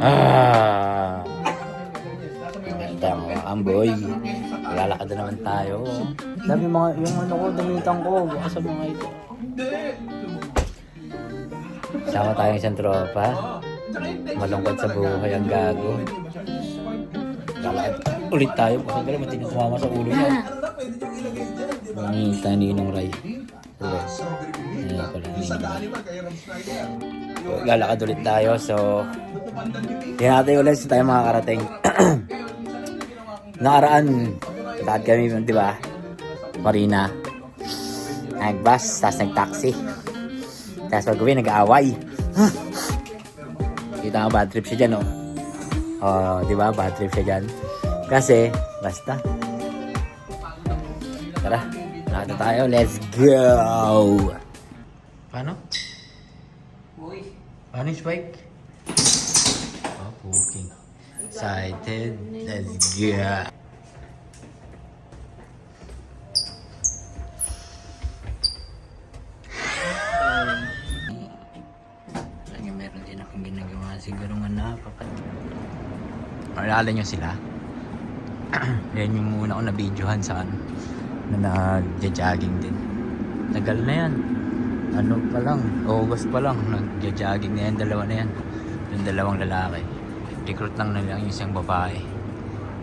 Ah! Ganda mga amboy. Lalakad na naman tayo. Sabi mga, yung ano ko, damitan ko. Baka sa mga ito. Sama tayong isang tropa. Malungkot sa buhay ang gago. Lalakad ulit tayo. Kasi gano'n matindi tumama sa ulo niya. Mamita ni Ninong Ray. Ayan pala. Lalakad ulit tayo. So, tingnan natin ulit sa tayo makakarating. Nakaraan, lakad kami, di ba? Marina. Nag-bus, tapos nag-taxi. Tapos pag-uwi, nag-aaway. Kita nga bad trip siya dyan, oh. Oh, di ba? Bad trip siya dyan. Kasi, basta. Tara, lakad na tayo. Let's go! Paano? Paano yung spike? Oh, cooking. Excited. Let's go! Meron din akong ginagawa. Siguro nga napapat. Maalala nyo sila? Yan yung muna ko na-videohan sa ano. Na nag-jogging din. Tagal na yan. Ano pa lang, August pa lang, nag-jogging na yan, dalawa na yan. Yung dalawang lalaki. Recruit lang na lang yung isang babae.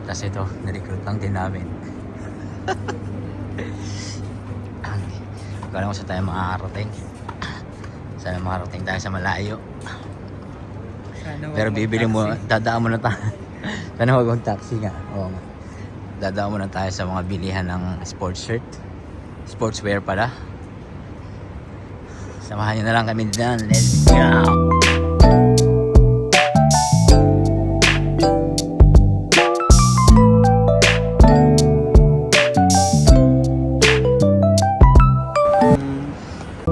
Tapos ito, na-recruit lang din namin. Kala ko sa tayo makakarating. Sana makarating tayo sa malayo. Pero bibili mo, dadaan mo na tayo. Sana huwag mag-taxi nga. Oo nga. Dadaan mo na tayo sa mga bilihan ng sports shirt. Sportswear pala. Samahan nyo na lang kami dyan. Let's go!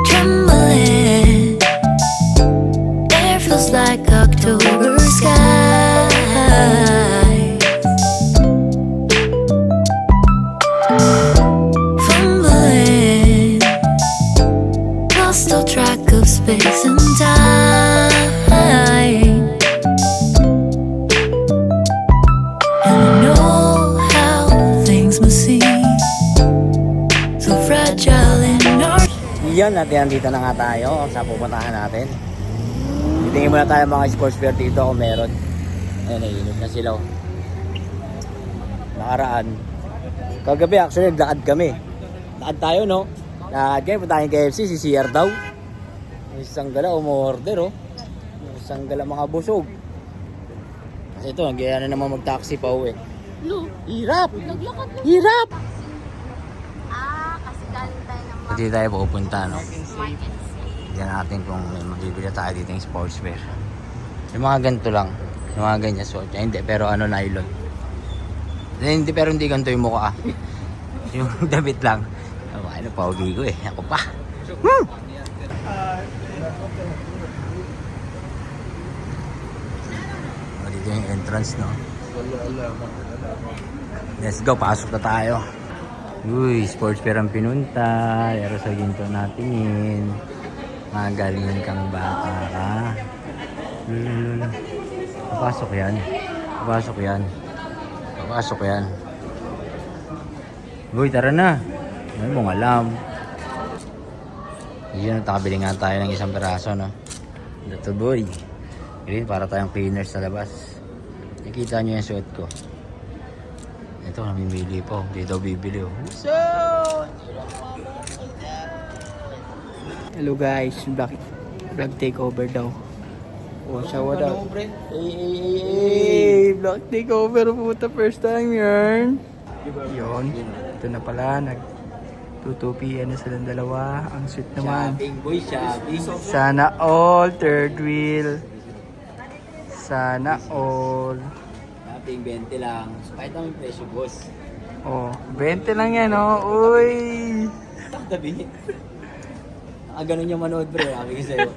Trembling, air feels like October sky. Fumbling, lost all track of space and time. And I know how things must seem so fragile in our Yan, nandito na nga tayo sa pupuntahan natin. Titingin muna tayo mga sports fair dito kung meron. Ayan, naiinip na sila. Nakaraan. Kagabi actually naglakad kami. Lakad tayo, no? Lakad kayo, puntahan KFC, si CR daw. Isang gala umorder, oh. Isang gala mga busog. Kasi ito, nagyaya na naman mag-taxi pa uwi. Hirap! Hirap! kasi galing tayo ng Hindi tayo pupunta, no? Diyan natin kung may mabibili tayo dito yung sportswear. Yung mga ganito lang. Yung mga ganyan suot niya. Hindi, pero ano, nylon. Hindi, pero hindi ganito yung mukha. Yung damit lang. Ano, paugi ko eh. Ako pa. Dito yung entrance, no? Let's go, pasok na tayo. Uy, sports fair ang pinunta. Pero sa ginto natingin. Magaling kang bata ka. Papasok yan. Papasok yan. Papasok yan. Uy, tara na. Ano mong alam. Yun, nakabili nga tayo ng isang peraso, no? Ito, boy. Green, para tayong cleaners sa labas. Nakita nyo yung suot ko. Ito, namimili po. Hindi daw bibili, oh. Hello guys, vlog takeover daw. Oh, sawa daw. Hey, vlog takeover puta, first time yarn. Yun, ito na pala, nag-2-2 na silang dalawa. Ang sweet naman. Shopping, boy, shopping. Sana all, third wheel. Sana all. Shopping, 20 lang. Kahit naman yung presyo, boss. Oh, 20 lang yan, oh. Uy! Tabi. Ganun yung manood, bro. Sabi ko sa'yo.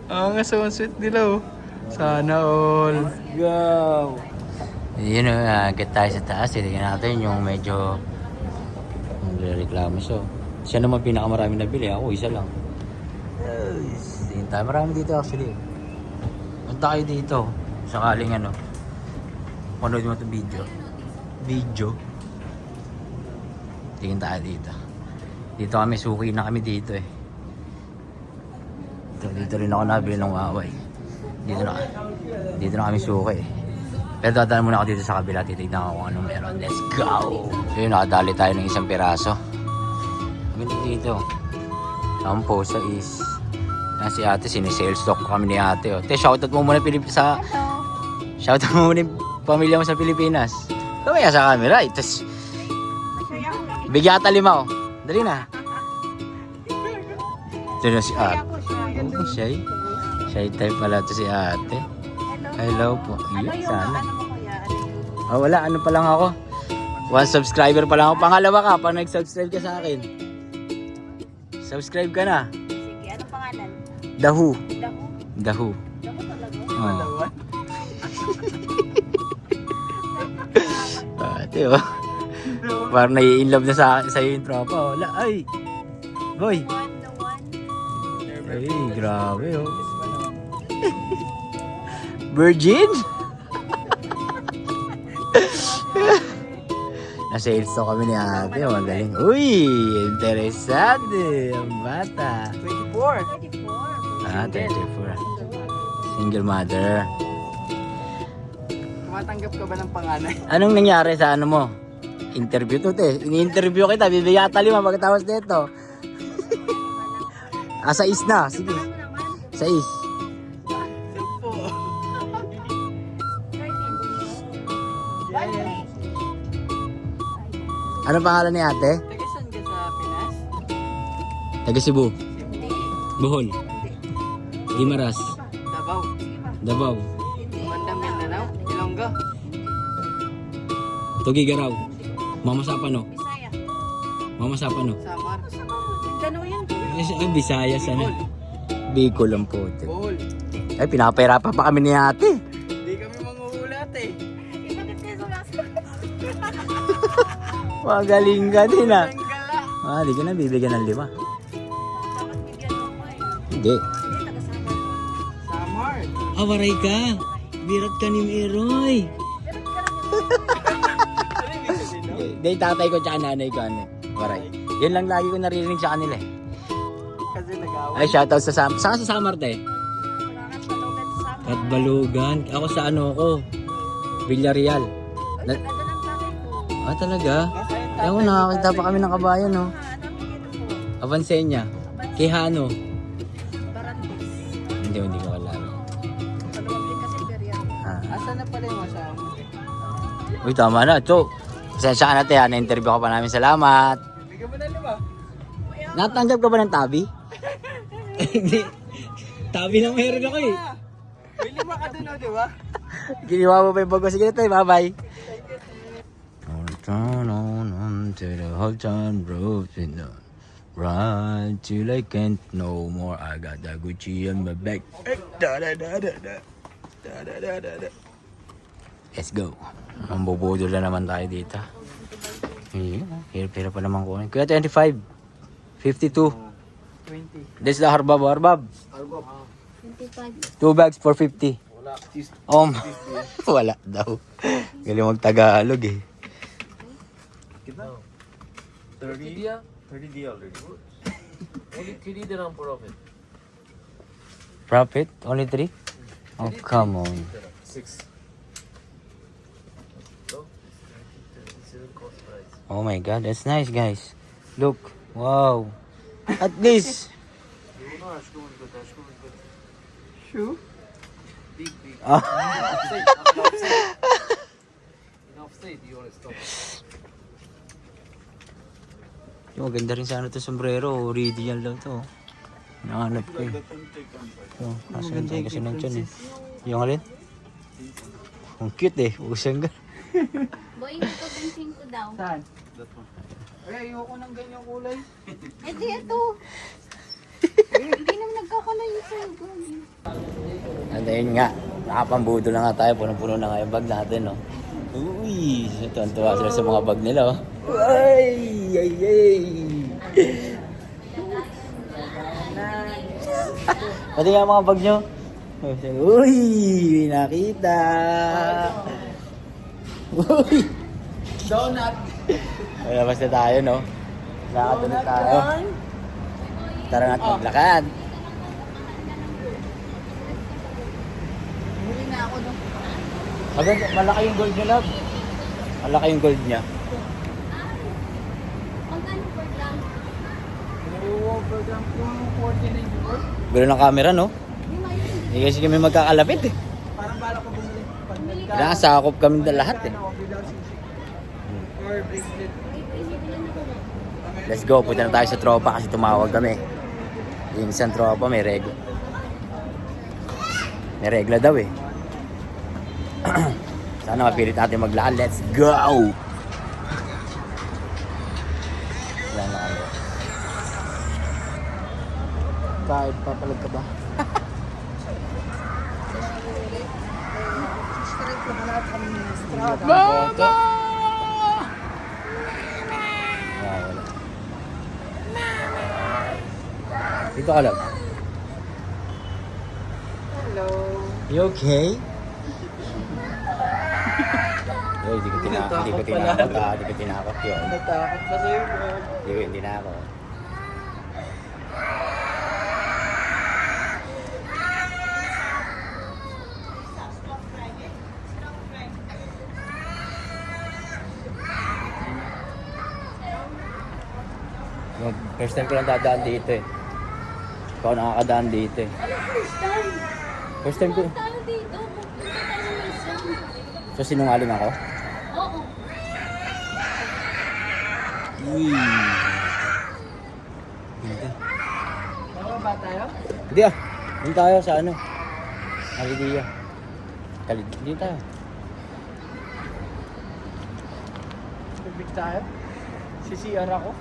Nga so sweet nila, oh. Sana all. Go! Yun, get tayo sa taas. Tingnan natin yung medyo nagre-reklamo siya. Siya naman pinakamaraming nabili. Ako, isa lang. Tingnan tayo. Marami dito actually. Punta kayo dito. Sakaling ano. Panood mo itong video. Tingin tayo dito. Dito kami, suki na kami dito eh. Dito rin ako nabili ng Huawei. Dito na kami suki eh. Pero dadaan muna ako dito sa kabila. Titignan ko kung anong meron. Let's go! So yun, nakadali tayo ng isang piraso. Kami dito. Sampo sa is. Yan si ate, sinisales talk kami ni ate. Oh. Te, shoutout mo muna shoutout mo muna yung pamilya mo sa Pilipinas. Kamaya sa camera. Itas. Bigyata 5 oh. Dali na. Ito na si ate. Oh, shy type pala ito si ate. Hello po. Iya, sana. Oh, wala. Ano pa lang ako? 1 subscriber pa lang ako. Pangalawa ka. Pag nag-subscribe ka sa akin. Subscribe ka na. Sige, ano pangalan? Dahu. Daho? Daho talaga? Oh. Ate oh. Parang nai-inlove na sa'yo yung tropa. Wala. Ay. Boy. The one. Ay, grabe oh. Virgin? Nasa-sales to kami ni ate. Magaling. Uy, interesante. Ang bata. 24. 24. 24. Single mother. Tumatanggap ka ba ng panganay? Anong nangyari sa ano mo? Interview to, te. Ini-interview kita. Bibigata 5 pagkatapos nito. 6 na. Sige. 6. Anong pangalan ni ate? Taga saan ka sa Pinas? Taga Cebu. Bohol. Guimaras. Davao. Davao. Bandang Mindanao. Ilonggo. Tugigaraw. Mama Sapano. Bisaya. Mama Sapano. Samar. Dalawa yan. Ay, Visayas ano? Bicol ang puti. Bohol. Ay, pinapahirapan pa kami ni ate. Hindi kami manghuhulat eh. Bakit kayo sumasagot? Magaling ka din ah. Tanggala. Di ka na bibigyan ng 5. Dapat bigyan mo ko eh. Hindi. Hindi, taga-sama. Samar. Waray ka. Birat ka ni Meroy. Ano yung ibig sabihin, no? Hindi, tatay ko tsaka nanay ko ano. Waray. Yan lang lagi ko naririnig sa kanila eh. Kasi nag-away. Ay, shoutout sa Samar. Saan ka sa Samar te? Wala ka palugan sa sama. Katbalugan. Ako sa ano ko. Villarreal. Ay, taga ng tatay ko. Talaga? Kasi Ewan, nakakita pa kami ng kabayan no. Ano dito po? Avancenia. Quijano. Barantes. Hindi ko alam. Paluwag din kasi Beria. Asa na pala yung asawa mo? Uy, tama na. So, pasensya ka na te ha. Na-interview ka pa namin. Salamat. Bigyan mo na 5. Natanggap ka ba ng tabi? Hindi. Tabi lang meron ako eh. May 5 ka dun, di ba? Giniwa mo pa yung bago. Sige na tayo. Bye-bye. Turn on to the whole time road. Run till I can't no more. I got the Gucci on my back. Let's go. Ang bubudol na naman tayo dito. Hirap-hirap pa naman kunin. Kuya 25. 52. 20. This the harbab. 25. 2 bags for 50. Wala daw. Galing mag-Tagalog eh. 30 dia? 30 dia already. Only 3 dirham profit. Profit? Only 3? Oh, come on. 6. So, it's a cost price. Oh my god, that's nice guys. Look. Wow. At least. You know, Ashko is good. Ashko is good. Shoe? Big. Ah. Offside. After offside. In offside, you want to stop. Yung maganda rin sana ito sombrero. Original daw to. Nahanap ko eh. Ito, kaso hindi kasi nandiyan eh. Yung alin? Ang cute eh. Usang ka. Boy, ito bensin ko daw. Saan? Ay, ayoko ng ganyang kulay. Eh di ito. Hindi naman nagkakalay yung sa'yo. At ayun nga. Nakapambudo na nga tayo. Punong-puno na nga yung bag natin. No? Uy. Tuwan-tuwa sila sa mga bag nila. Oh. Ay. Pati nga mga bag nyo. Uy, may nakita. Uy. Donut. Labas na tayo, no? Lakad na tayo. Tara na't maglakad. Huli na ako doon. Maganda, malaki yung gold niya, love. Malaki yung gold niya. Magkano per gram? Program yung 49 euros. Gulo ng camera, no? Hindi kasi kami magkakalapit, eh. Parang bala ko bumili. Pag Nakasakop kami na lahat, eh. without sisig. Or bracelet. Let's go, punta na tayo sa tropa kasi tumawag kami. Yung isang tropa may regla. May regla daw, eh. Sana mapilit natin maglakad. Let's go! Wala na kami. Bakit papalag ka ba? Mama! Wala. Dito ka lang. Hello. You okay? Yo, hindi ko tinakot, Natakot pala. hindi ko tinakot yun. Natakot pa sa'yo, bro. Hindi na ako. First time ko lang dadaan dito, eh. Ikaw nakakadaan dito, eh. First time ko. Tayo dito. Pupunta tayo sa Mason. So, sinungaling ako? Oo. Uy. Bababa tayo? Hindi ah. Doon tayo sa ano. Halidia. Hindi tayo. Bibig tayo? CCR ako?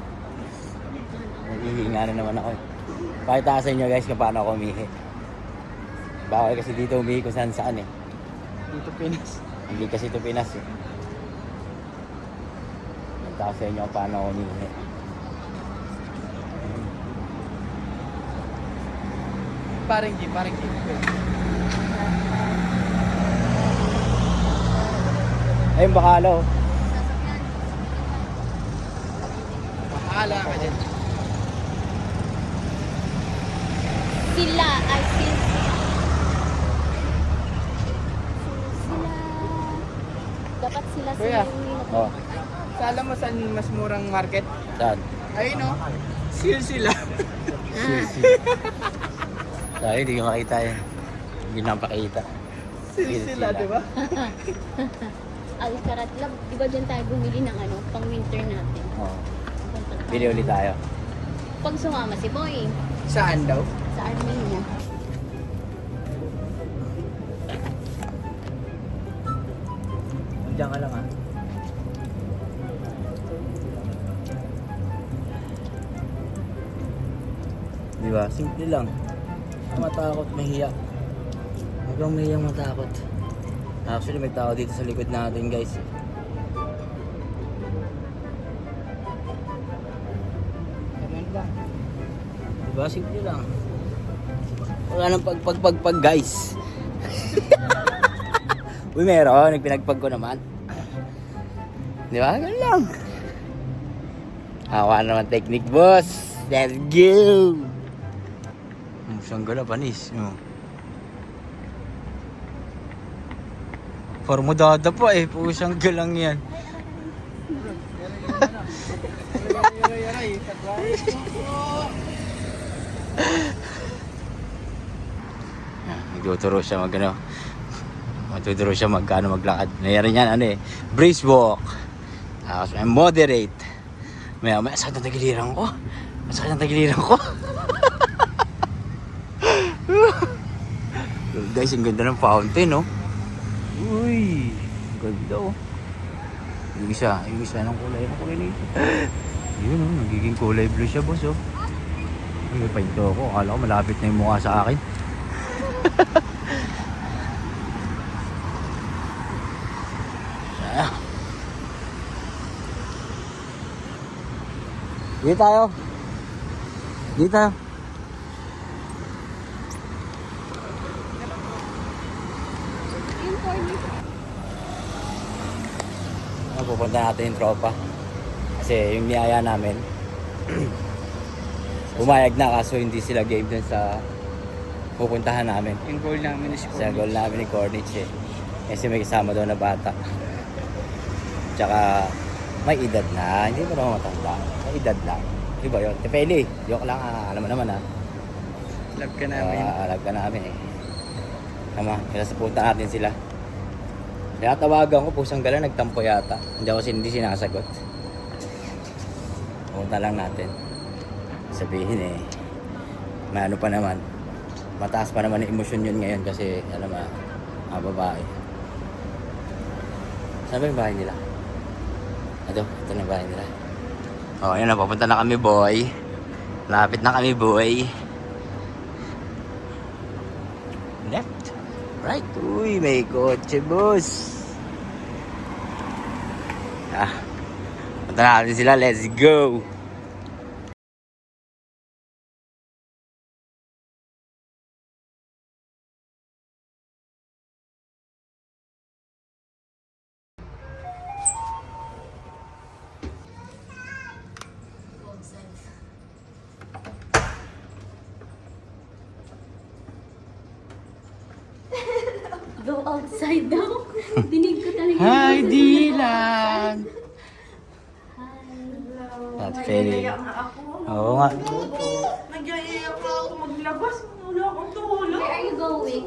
Naghihinga na naman ako. Pakita sa inyo guys kung paano ako umihi. Bawal kasi dito umihi kung saan saan, eh. Dito Pinas. Hindi kasi ito Pinas, eh. Pakita sa inyo kung paano ako umihi. Parang G. Ayun, bakalo. Mahala ka dyan. Sila ay sila. Dapat sila Kuya. Oh, Sa alam mo saan mas murang market? saan? Ayun no? Seal sila. Dahil hindi ko makita yun. Hindi napakita. Seal sila, di ba? Alcarat Lab. Di ba dyan tayo bumili ng ano, pang winter natin? Oh. Bili ulit tayo. Pag sumama si Boy Saan daw? sa Armenia. Diyan ka lang, ah. Di ba? Simple lang. Matakot, mahiya. Huwag kang mahiyang matakot. Actually, may tao dito sa likod natin, guys. Ganun lang. Diba? Simple lang. Wala nang pagpag, guys. Uy, meron. Nagpinagpag ko naman. Di ba? Ganun lang. Hawa naman technique, boss. Let's go! Siyang gala, panis. Formudada pa eh. Pusang galang yan. Nagtuturo siya magtuturo siya maglakad. Mayroon yan brisk walk. Tapos may moderate. May sakit ang tagiliran ko. Masakit ang tagiliran ko. Guys, ang ganda ng fountain, no? Uy, ang ganda, oh. Yung isa ng kulay nito. Yun, oh, nagiging kulay blue siya, boss, oh. May painto ako. Akala ko malapit na yung mukha sa akin. Dito tayo. Pupunta natin yung tropa. Kasi yung niyaya namin, pumayag na kaso hindi sila game dun sa pupuntahan namin. Yung goal namin is Sa goal namin ni Cornich eh. Kasi may kasama daw na bata. Tsaka may edad na, hindi pa naman matanda. May edad lang. Di ba yun? Tepeli, joke lang alam mo naman Love ka namin. alam ka namin eh. Tama, kaya sapunta natin sila. Kaya tawagan ko, pusang gala, nagtampo yata. Hindi sinasagot. Punta lang natin. Sabihin eh, may ano pa naman. Mataas pa naman yung emosyon yun ngayon kasi, alam mo, mga babae. Saan ba yung bahay nila? Ito na yung bahay nila. Oh, yun na, papunta na kami, boy. Lapit na kami, boy. Left. Right. Uy, may kotse, boss. Punta na natin sila. Let's go. Go outside daw. Dinig ko talaga. Hi, Dylan. That's Feli. Oo nga. Nagyayaya ka ako maglabas. Wala akong tulog. Where are you going?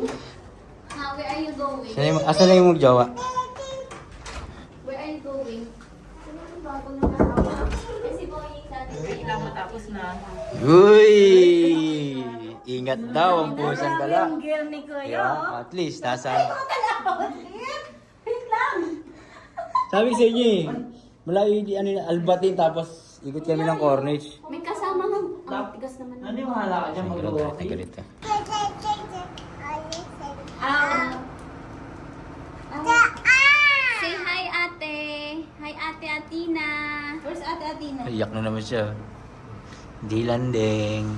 Ha, where are you going? Asan na yung magjawa? Where are you going? Bago ng kahawa. Kasi going natin. Wait lang, matapos na. Uy! Ingat daw ang pusang gala. Yung girl ni Kuya. Yeah, at least nasa... Wait lang. Sabi sa inyo eh. Mula Albatin tapos ikot kami ng Corniche. May kasama ng... Ang tigas naman. Ano yung hala ka dyan mag-uwi? Ganito. Say hi, ate. Hi, ate Atina. Where's ate Atina? Iyak na naman siya. Dilandeng.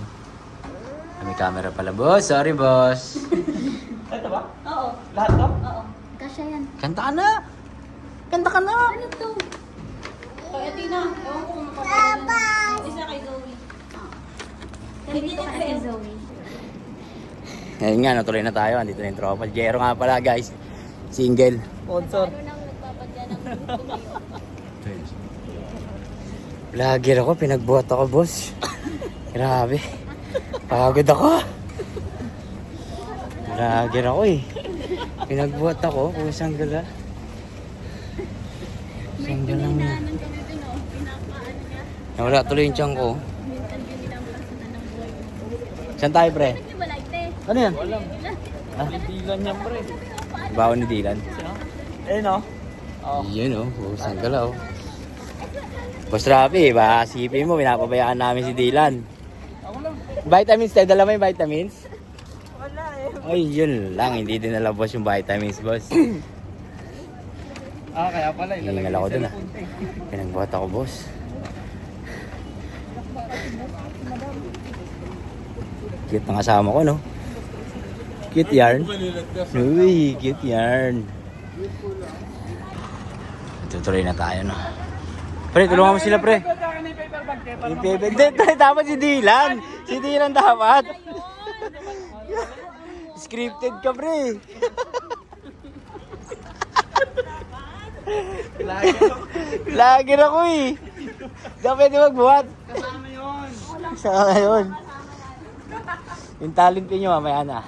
May camera pala, boss. Sorry, boss. Ito ba? Oo. Lahat to? Oo. Kasya yan. Kanta ka na. Kanta ka na. Ano to? Kay Atina. Ewan ko kung mapapalala. Isa kay Zoe. Dito kay Ate Zoe. Ngayon nga, natuloy na tayo. Andito na yung tropa. Jero nga pala, guys. Single. Sponsor. Ano nang nagpapadya ng grupo ngayon? Vlogger ako. Pinagbuhat ako, boss. Grabe. Pagod ako. Vlogger ako eh. Pinagbuhat ako. Pusang gala. Pusang gala nga. Pinaanan kami dun, oh. Pinapaano niya. Nawala tuloy yung tiyan ko. Minsan yun nilampasan ng buhay. Saan tayo, pre? Hindi ba like, te? Ano yan? Dilan niya, pre. Baon ni Dylan. Eh, no? Yun oh, pusang gala oh. Boss Rafi, baka sipin mo, pinapabayaan namin si Dylan. Vitamins tayo, dala mo yung vitamins? Wala eh. Ay, yun lang, hindi din alam boss yung vitamins, boss. Kaya pala. Hihingal ako dun ah. Pinagbuhat ako, boss. Cute ng kasama ko, no? Cute yarn. Uy, cute yarn. Tutuloy na tayo, no? Pre, tulungan mo sila, pre. Hindi, pre, dapat si Dylan. Si Dylan dapat. Scripted ka, pre. Lager ako eh. Dapat pwede magbuhat. Kasama yun. Saan yun? Yung talent pinyo mamaya na.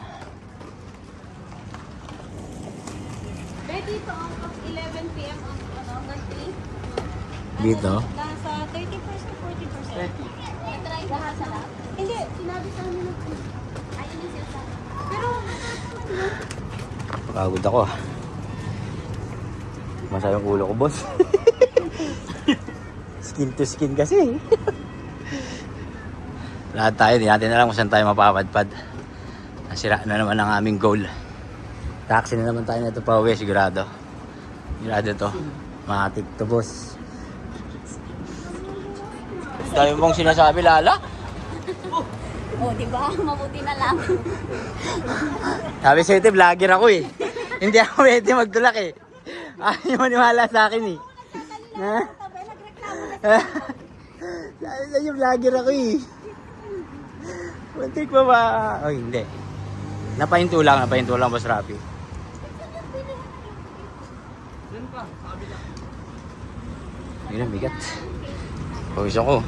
Ready to ang 11 p.m. ang hanggang 3. Dito? Nasa 30% to 40%. 30. Try lahat sa lahat? Hindi, sinabi sa amin ng ayun yung sila. Pero, Pagod ako. Masaya yung ulo ko, boss. Skin to skin kasi. Lahat tayo, di natin alam kung saan tayo mapapadpad. Nasira na naman ang aming goal. Taxi na naman tayo na ito pa uwi, sigurado. Sigurado to. Matik to, boss. Dami mong sinasabi, Lala. oh, di ba? Mabuti na lang. Sabi sa'yo, vlogger ako eh. Hindi ako pwede magtulak eh. Ayaw mo maniwala sa akin eh. Ha? Sabi sa'yo, vlogger ako eh. Muntik pa ba? Oh, hindi. Napahinto lang, Boss Rapi. Yun ang bigat. Pawis ako.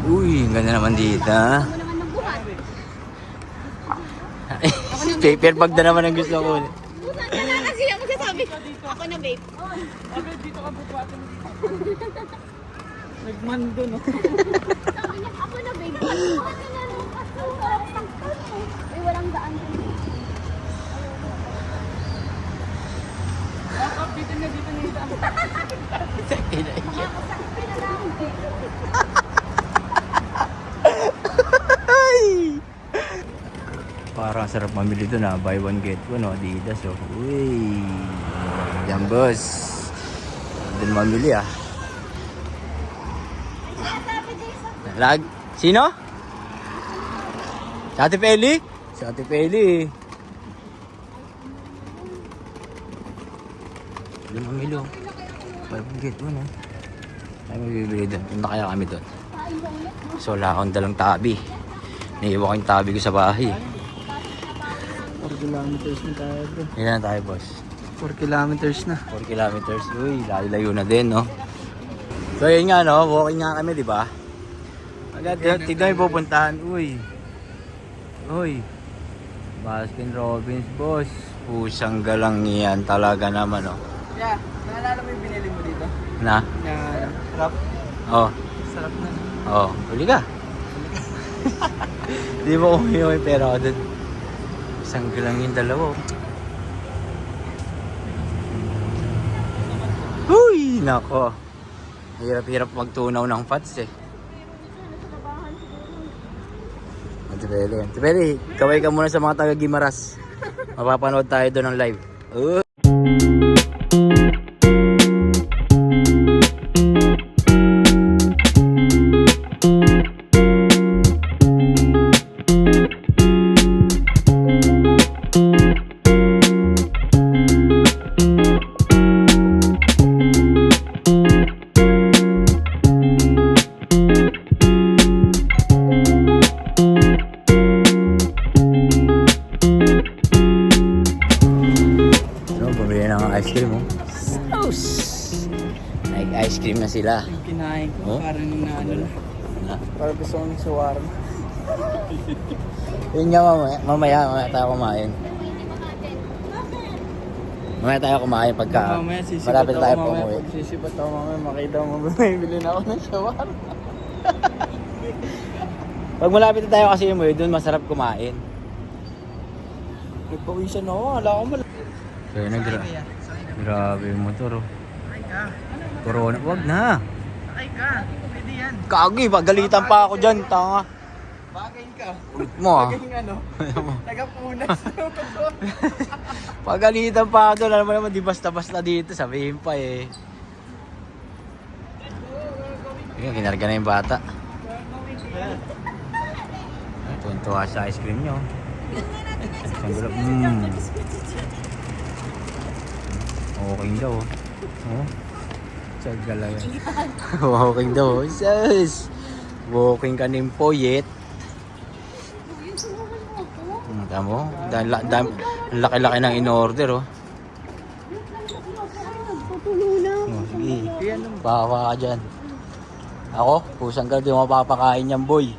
Uy, ang ganda naman dito ha. Ano naman ng buhat? Paper bag na naman ang gusto ko. Buhat ka na kasi ako sasabi. Ako na, babe. Sabi, dito ka bubuhatin dito. Nagmando, no? Sabi niya, ako na, babe. Buhat ka na, no? Ay, walang daan. Bakit dito na yung daan. Parang sarap mamili doon ha. Buy one get one o. Adidas o. Uy. Yan boss. Doon mamili ah. Lag. Sino? Si Ate Peli? Si Ate Peli. Doon mamili o. Buy one get one o. Ay mabibili doon. Punta kaya kami doon. So wala akong dalang tabi. Naiiwan ko yung tabi ko sa bahay. 4 kilometers na tayo bro. Ilan na tayo boss? 4 kilometers na. 4 kilometers. Uy, layo na din, no? So, yun nga, no? Walking nga kami, di ba? Agad, tignan yung pupuntahan. Uy. Uy. Baskin Robbins, boss. Pusang galang yan. Talaga naman, no? Yeah, naalala mo yung binili mo dito? Na? Sarap. Oh. Sarap na. Oh. Huli ka. Di ba umiyo yung pera ko dun? Isang galang yung dalawa. Uy, nako. Hirap-hirap magtunaw ng fats eh. Ate Beli, kaway ka muna sa mga taga Gimaras. Mapapanood tayo doon ng live. Ice cream oh. Nag-ice cream na sila. Yung kinain ko, Oh? parang na ano. Na. Parang gusto ko ng shawarma. Yun nga mamaya tayo kumain. Mamaya tayo kumain pagka Mamaya sisipat malapit ako tayo mamaya. umuwi. Pag sisipat ako mamaya, makita mo bumibili na ako ng shawarma. Pag malapit na tayo kasi umuwi, doon masarap kumain. Nagpawisan ako, wala akong So yun grabe yung motor oh. Corona, wag na. Ay ka, pwede yan. Kagi, pagalitan pa ako dyan, tanga. Bagay ka. Ulit mo ah. Bagay ano, tagapunas. Pagalitan pa ako doon, alam mo naman di basta-basta dito, sabihin pa eh. Ayun, kinarga na yung bata. Tuntua sa ice cream nyo. Okay daw. Oh. Tsaga lang yan. Walking daw. Sus! Walking ka ng poyet. Tama mo? Laki-laki ng in-order oh. Oh, sige. Bawa ka dyan. Ako? Pusang ka di mapapakain yan boy.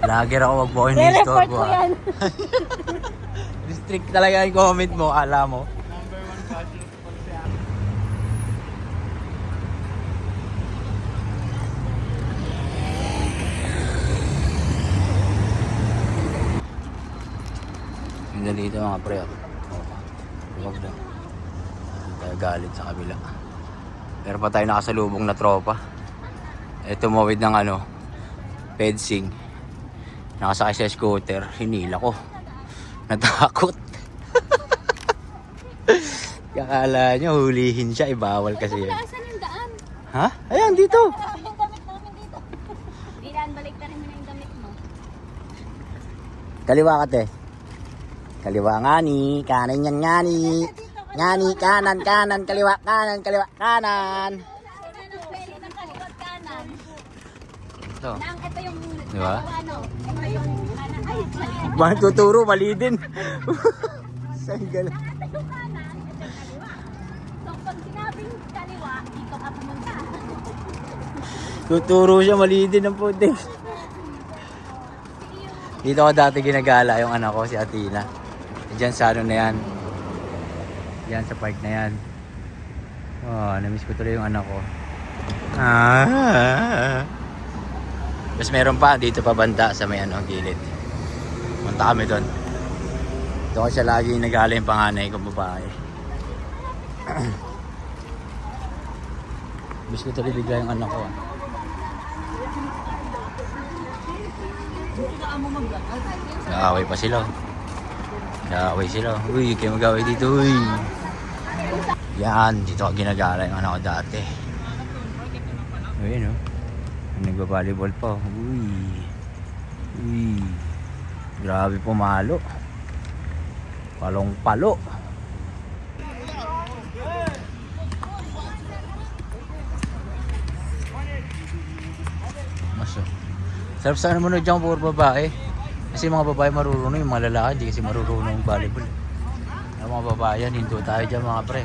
Lager ako, wag mo ko in-store ko ha. Strict talaga yung comment mo, alam mo. Ganda dito mga pre. Huwag na. Hindi tayo galit sa kabila. Pero pa tayo nakasalubong na tropa. Ito tumawid ng ano, fencing. Nakasakay sa scooter, hinila ko. Natakot. Kakala nyo, hulihin siya, ibawal kasi yun. Saan yung daan? Ha? Ayan, dito. Yung damit namin dito. Dilaan, balik na rin mo na yung damit mo. Kaliwa ka, te. Kaliwa, ngani. Kanan yan, ngani. Ngani, kanan, kanan, kaliwa, kanan, kaliwa, kanan. Pwede ng kalikot kanan. Ito. Ito yung Diba? ano, ito yung kanan. Ay, mali. Bakit tuturo? Mali din. Saan galing? Ito yung kanan, ito yung kaliwa. So, pag sinabing kaliwa, dito ka pumunta. Tuturo siya, mali din ang puti. Dito ko dati ginagala yung anak ko, si Athena. Diyan sa ano na yan. Diyan sa park na yan. Oh, namiss ko tuloy yung anak ko. Tapos meron pa, dito pa banda sa may ano, gilid. Punta kami doon. Dito ko siya lagi nagala yung panganay kong babae. Miss ko tuloy bigla yung anak ko. Nag-away pa sila. Nag-away sila. Uy, kayo mag-away dito. Uy. Yan, dito ako ginagala yung anak ko dati. Ayun, oh. Nagba-volleyball pa. Uy. Uy. Grabe pumalo. Palong-palo. Maso. Sarap sana mo na dyan puro babae. Kasi mga babae marunong, yung mga lalaki hindi kasi marunong yung volleyball. Yung mga babae yan, hinto tayo dyan mga pre.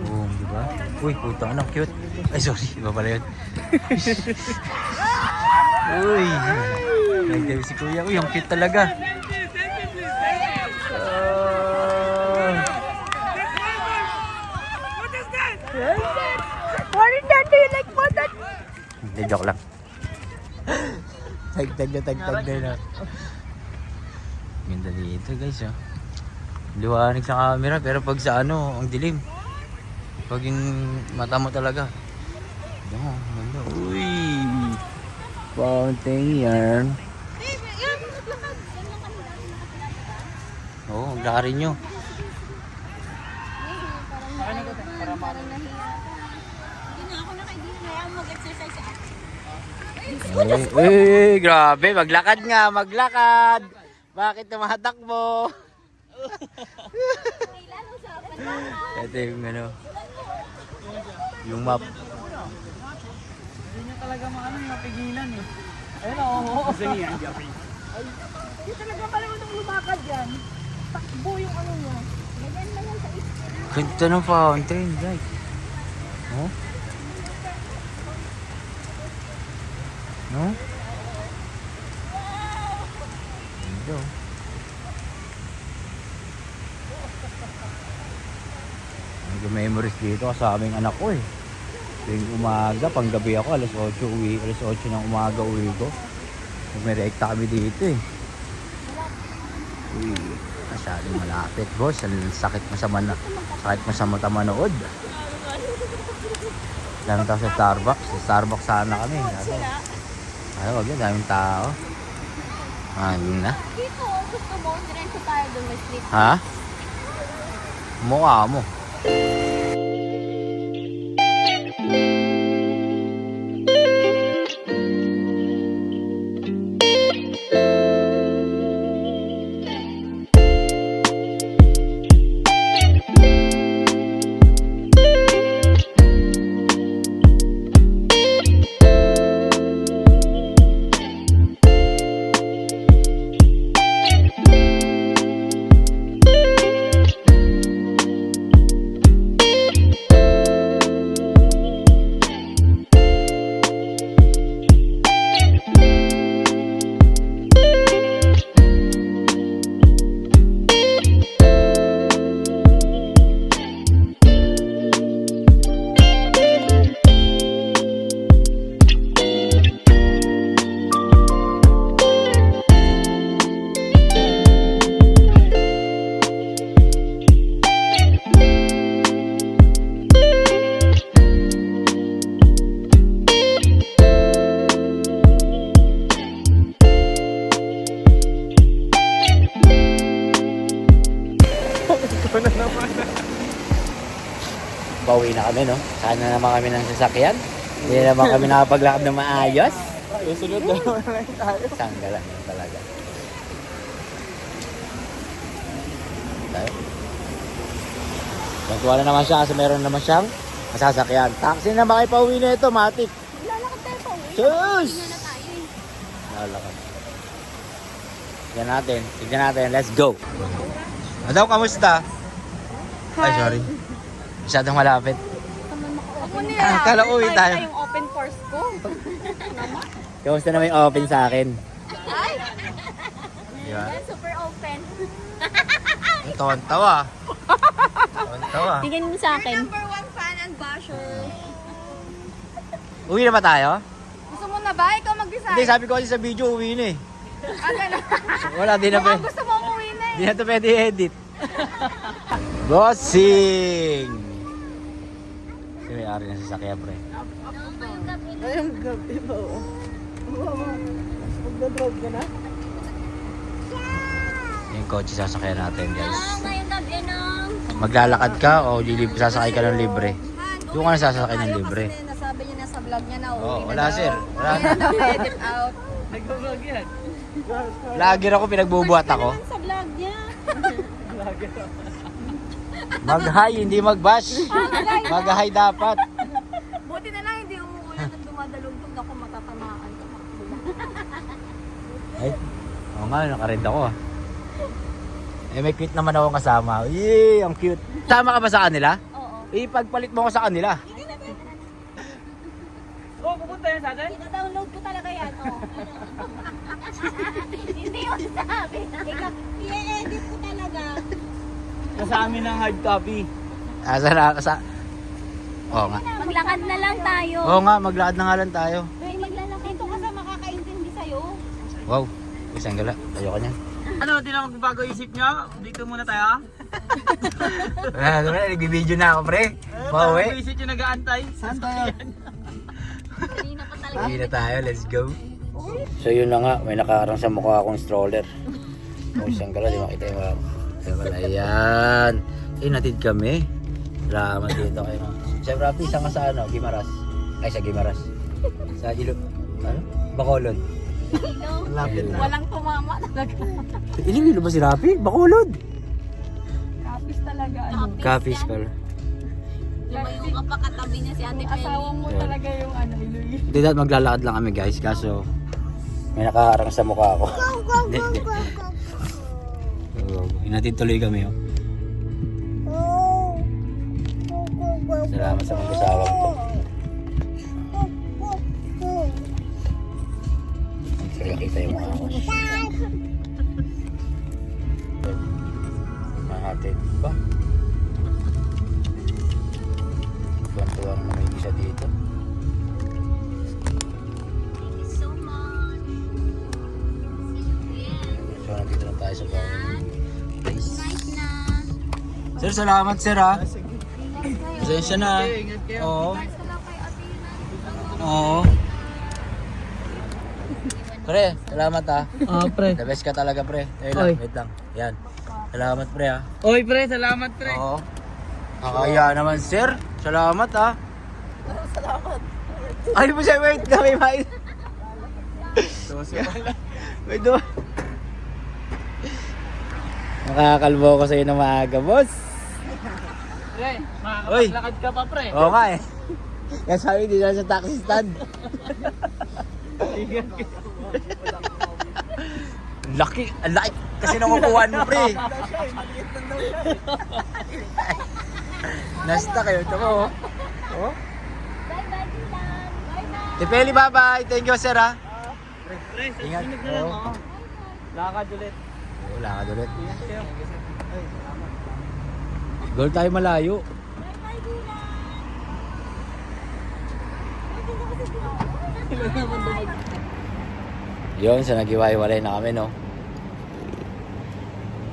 Boom, diba? Uy, putang na, cute. Ay, sorry, iba pala yun. Uy, nag-dive si kuya. Uy, ang cute talaga. Morning, Daddy. Like what that? Hindi, joke lang. Tagtag na yun. Ganda dito guys, oh. Liwanag sa camera, pero pag sa ano, ang dilim. Pag yung mata mo talaga. Ganda. Uy! Fountain yarn. Oo, ang laki nyo. Grabe, maglakad nga, maglakad. Bakit tumatakbo? Ito yung ano, yung map. Hindi niya talaga mapigilan eh. Ayun oo. Kasi niya, Jeffrey. Hindi talaga pala itong lumakad yan. Takbo yung ano mo. Ganyan lang yan sa isip. Ganda ng fountain, guys. Oh? No? Ganda. Nag-memories dito sa aming anak ko eh. Tuwing umaga, panggabi ako, alas 8 uwi, alas 8 ng umaga uwi ko. Nagme-reacta kami dito eh. Uy, masyadong malapit boss. Sakit mo sa mata manood. Dami tayo sa Starbucks. Sa Starbucks sana kami. Ay, wag yun, daming tao. Yun na. Dito, gusto mo, diretso tayo doon may street. Ha? Mukha mo. Pauwi na kami, no? Sana naman kami ng sasakyan. Hindi naman kami nakapaglakad ng maayos. Yung sunod na naman tayo. Sanggalan yun talaga. Tayo. Nagkuha na naman siya kasi meron naman siyang masasakyan. Taxi na ba kayo pauwi na ito, Matik? Lalakad tayo pa. Sus! Tingnan na tayo eh. Lalakad. Tignan natin. Let's go. Madam, kamusta? Ay, sorry. Masyadong malapit. Ako nila. Akala uwi tayo. Yung open force ko. Kamusta naman yung open sa akin? Ay! Diba? Yan, super open. Tawan-tawa. Tawan-tawa. Tingnan mo sa akin. Number 1 fan and basher. Uwi na ba tayo? Gusto mo na ba? Ikaw mag-decide. Hindi, sabi ko kasi sa video, uwi na eh. Ano? Wala, di na pwede. Gusto mo umuwi na eh. Di na ito pwede edit. Bossing! Kasi may-ari na sasakyan, pre. Ayun, gabi ba? Magdadrive ka na? Yung kotse sasakyan natin, guys. Ngayong gabi nang. Maglalakad ka o sasakay ka ng libre? Doon ka na sasakay ng libre. Nasabi niya na sa vlog niya na Oo, wala sir. Wala. edit out. Nag-vlog yan. Lager ako, pinagbubuhat ako. Sa vlog niya. Mag-hi, hindi mag-bash. Mag-hi dapat. Buti na lang hindi umuulan at dumadalugtog ako matatamaan. Ay, oo nga, nakared ako ah. Eh, may cute naman ako kasama. Yee, ang cute. Sama ka ba sa kanila? Oo. Ipagpalit mo ko sa kanila. Oh, pupunta yan sa atin? Ina-download ko talaga yan. Oh. Hindi yun sabi. I-edit ko talaga. Nasa amin ang hard copy. Asa na, Oo nga. Maglakad na lang tayo. Oo nga, maglakad na nga lang tayo. Ay, maglalakad. Ito kasi makakaintindi sa'yo. Wow, isang gala. Ayoko niyan. Ano, di na magbago isip niya? Dito muna tayo. Ano na, nagbibideo na ako, pre. Pauwi. Parang isip yung nag-aantay. Saan tayo? Kanina pa talaga. Uwi na tayo, let's go. So yun na nga, may nakakarang sa mukha akong stroller. Kung isang gala, di makita yung mga... Ayan. Eh, natid kami. Salamat dito kayo. Siyempre, Rapi, isang ka sa ano, Gimaras. Ay, sa Gimaras. Sa Ilo... Ano? Bacolod. Lapit na. Walang tumama talaga. Iloilo ba si Rapi? Bacolod. Kapis talaga. Ano? Kapis pala. Yung kapakatabi niya si Ate Penny. Asawa mo Yun. talaga yung ano, iluwi. Hindi dapat maglalakad lang kami guys, kaso may nakaharang sa mukha ko. Hindi, hindi. So, hinatid tuloy kami oh. Salamat sa mag-asawang to. Hindi ko nakita yung mukha ko. Mahatid ba? Tuwan-tuwang na may isa dito. So much. So, nandito na tayo sa bahay. Nice. Nice na. Sir, salamat sir ha. Pasensya na. Ingat kayo. Oo. Sala kay Ate Yuna. Oo. Pre, salamat ha. Pre. The best ka talaga pre. Oy. Wait lang. Yan. Salamat pre ha. Oy, pre. Salamat, pre. Oo. Nakakaya naman sir. Salamat ha. Salamat. Ay po siya, wait na may mais. Wait do. Makakalbo ko sa'yo ng maaga, boss. Pre, Oy. makakapaglakad ka pa, pre. Oo nga eh. Kaya sabi din sa taxi stand. Laki, ang laki kasi nakukuhaan mo pre. Nasta kayo, ito mo oh. Oh. Bye-bye, Dylan. Bye-bye. Tipeli, bye-bye. Thank you sir ha. Pre, Ingat. susunod na lang, Oo. oh. Lakad ulit. Wala ka ulit. Ingat kayo. Ay, salamat. Goal tayo malayo. Bye-bye, Dylan. Yun, sa naghiwa-hiwalay na kami no.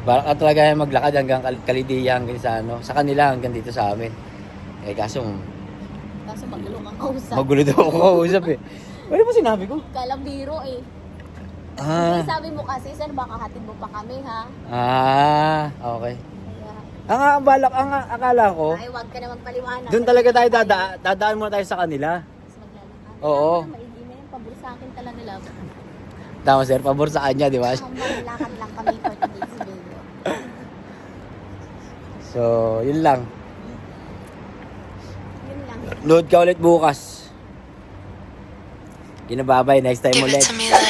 Baka talaga yung maglakad hanggang Kalidiya hanggang sa ano. Sa kanila hanggang dito sa amin. Eh kaso Kaso magulo kang kausap. magulo daw ako kausap eh. Ano ba sinabi ko? Kalambiro eh. Ah. Hindi sabi mo kasi, sir, baka hatid mo pa kami, ha? Okay. Kaya, Ang akala ko, ay, wag ka na magpaliwanag. doon talaga tayo dadaan muna tayo sa kanila. Mas maglalakad. Oo. Maigi na yung pabor sa akin talaga Tama sir, pabor sa kanya, di ba? Kung lakad lang kami for today's video. So, yun lang. Yun lang. Load ka ulit bukas. Kinababay, next time Give ulit. it to me like